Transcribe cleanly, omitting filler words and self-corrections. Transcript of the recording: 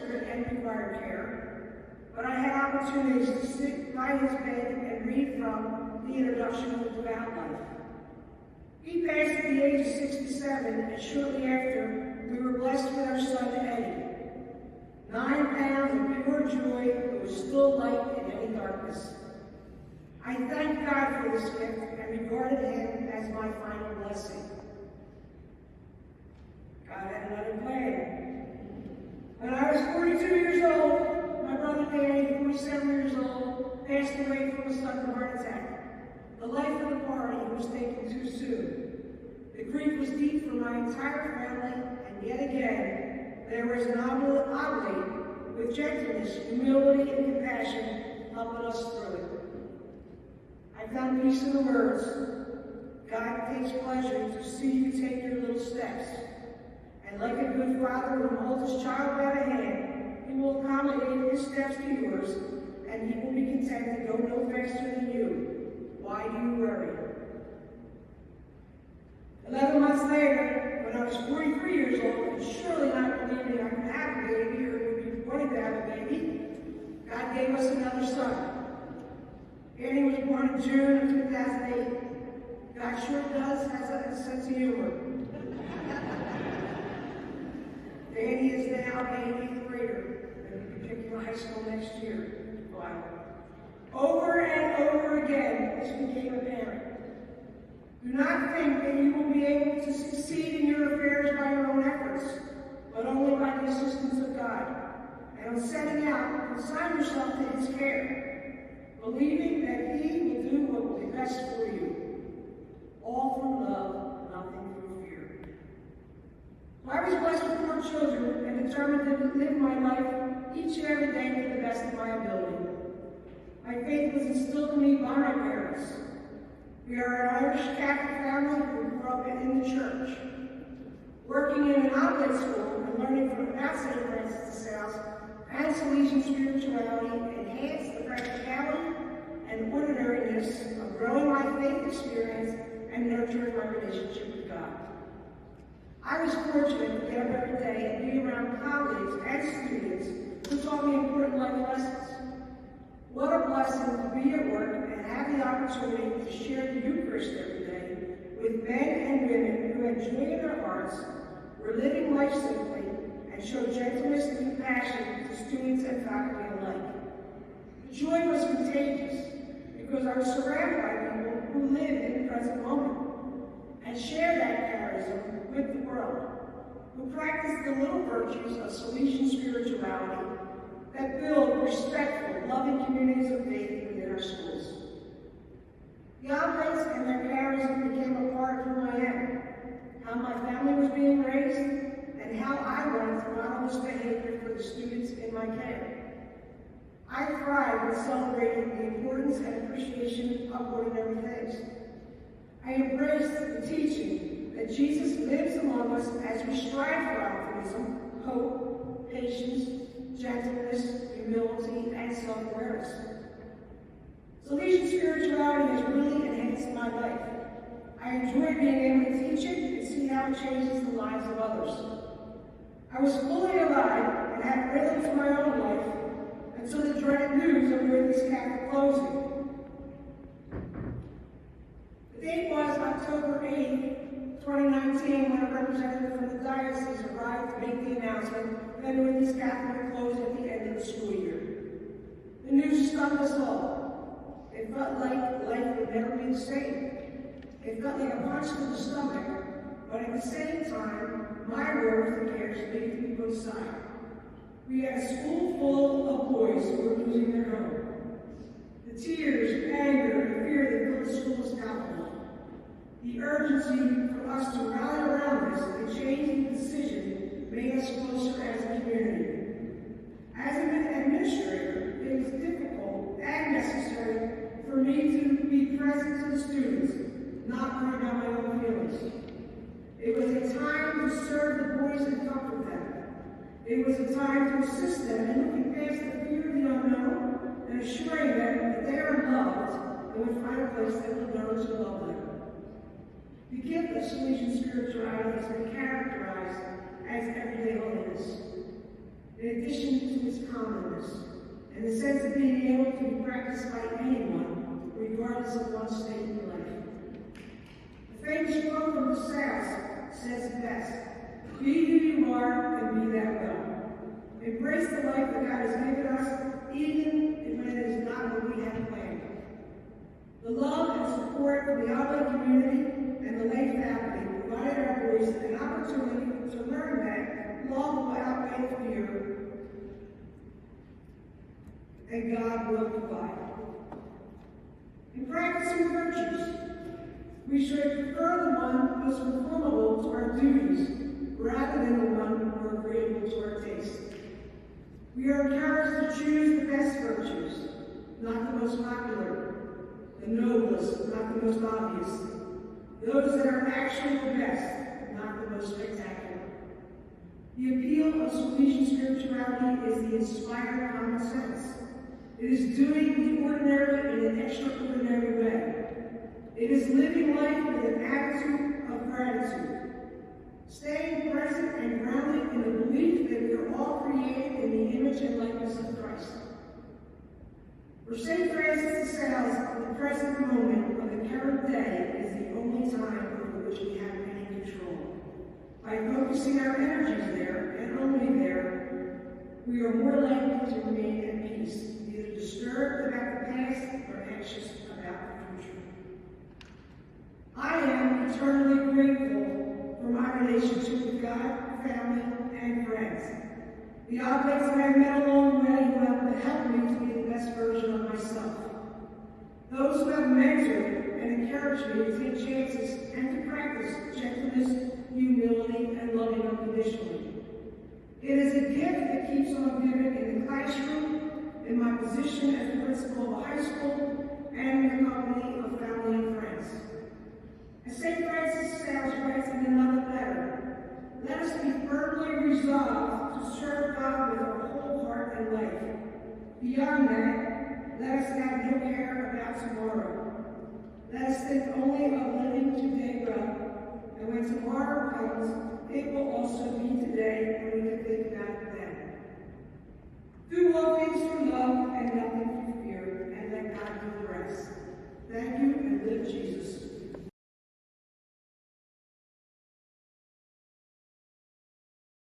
Spirit and required care, but I had opportunities to sit by his bed and read from the introduction of the devout life. He passed at the age of 67, and shortly after, we were blessed with our son Eddie. 9 pounds of pure joy that was still light in any darkness. I thank God for this gift and regarded him as my final blessing. God had another plan. When I was 42 years old, my brother Diane, 47 years old, passed away from a sudden heart attack. The life of the party was taken too soon. The grief was deep for my entire family, and yet again, there was an oblate with gentleness, humility, and compassion helping us through it. I found peace in the words, God takes pleasure to see you take your little steps. And like a good father who holds his child by the hand, he will accommodate his steps to yours, and he will be content to go no faster than you. Why do you worry? 11 months later, when I was 43 years old, and surely not believing I could have a baby or would be wanting to have a baby, God gave us another son. Annie was born in June of 2008. God sure does have a sense of humor. Danny is now an 8th grader and will be picking high school next year. Wow. Over and over again, this became apparent. Do not think that you will be able to succeed in your affairs by your own efforts, but only by the assistance of God. And on setting out, consign yourself to his care, believing that he will do what will be best for you. All through love, nothing through fear. So I was blessed with 4 children and determined to live my life each and every day to the best of my ability. My faith was instilled in me by my parents. We are an Irish Catholic family who grew up in the church. Working in an outlet school and learning from St. Francis de Sales and Salesian spirituality enhanced the practicality and ordinariness of growing my faith experience and nurturing my relationship with God. I was fortunate to get up every day and be around colleagues and students who taught me important life lessons. What a blessing to be at work and have the opportunity to share the Eucharist every day with men and women who had joy in their hearts, were living life simply, and showed gentleness and compassion to students and faculty alike. The joy was contagious because I was surrounded by people who live in the present moment and share that charism with the world, who practice the little virtues of Salesian spirituality that build respectful, loving communities of faith within our schools. The Oblates and their charism became a part of who I am, how my family was being raised, and how I wanted to model this behavior for the students in my care. I thrive in celebrating the importance and appreciation of ordinary things. I embrace the teaching that Jesus lives among us as we strive for optimism, hope, patience, gentleness, humility, and self-awareness. Salesian spirituality has really enhanced my life. I enjoy being able to teach it and see how it changes the lives of others. I was fully alive and had rhythm to my own life until the dreaded news of Newark's Catholic closing. The date was October 8, 2019, when a representative from the diocese arrived to make the announcement that Newark's Catholic would close at the end of the school year. The news stunned us all. It felt like life would never be the same. It felt like a punch to the stomach, but at the same time, my worries and cares needed to be put aside. We had a school full of boys who were losing their home. The tears, anger, and fear that filled the school was palpable. The urgency for us to rally around this and change the decision made us closer as a community. As an administrator, it was difficult and necessary for me to be present to the students, not worry about my own feelings. It was a time to serve the boys and comfort them. It was a time to assist them in looking past the fear of the unknown and assuring them that they are loved and would find a place that would those who love them. The gift of Salesian spirituality has been characterized as everyday holiness. In addition and the sense of being able to be practiced by anyone, regardless of one's state in life. The famous quote from the South says it best: "Be who you are and be that well." Embrace the life that God has given us, even when it is not what we had planned. The love and support from the Oblate community and the Lake family provided our boys an opportunity to learn that love will outweigh fear, and God will provide. In practicing virtues, we should prefer the one most conformable to our duties rather than the one more agreeable to our taste. We are encouraged to choose the best virtues, not the most popular, the noblest, not the most obvious, those that are actually the best, not the most spectacular. The appeal of Salesian spirituality is the inspired common sense. It is doing the ordinary in an extraordinary way. It is living life with an attitude of gratitude. Staying present and grounded in the belief that we are all created in the image and likeness of Christ. For St. Francis de Sales, the present moment of the current day is the only time over which we have any control. By focusing our energies there, and only there, we are more likely to remain at peace, neither disturbed about the past or anxious about the future. I am eternally grateful for my relationship with God, family, and friends. The Oblates that I've met along the way who have helped me to be the best version of myself. Those who have mentored and encouraged me to take chances and to practice gentleness, humility, and loving unconditionally. It is a gift that keeps on giving in the classroom, in my position as the principal of a high school, and in the company of family and friends. As St. Francis de Sales writes in another letter, let us be firmly resolved to serve God with our whole heart and life. Beyond that, let us have no care about tomorrow. Let us think only of living today well, and when tomorrow comes, it will also be today, and we can think about it then. Do all things through love and nothing through fear, and let God do the rest. Thank you, and live Jesus.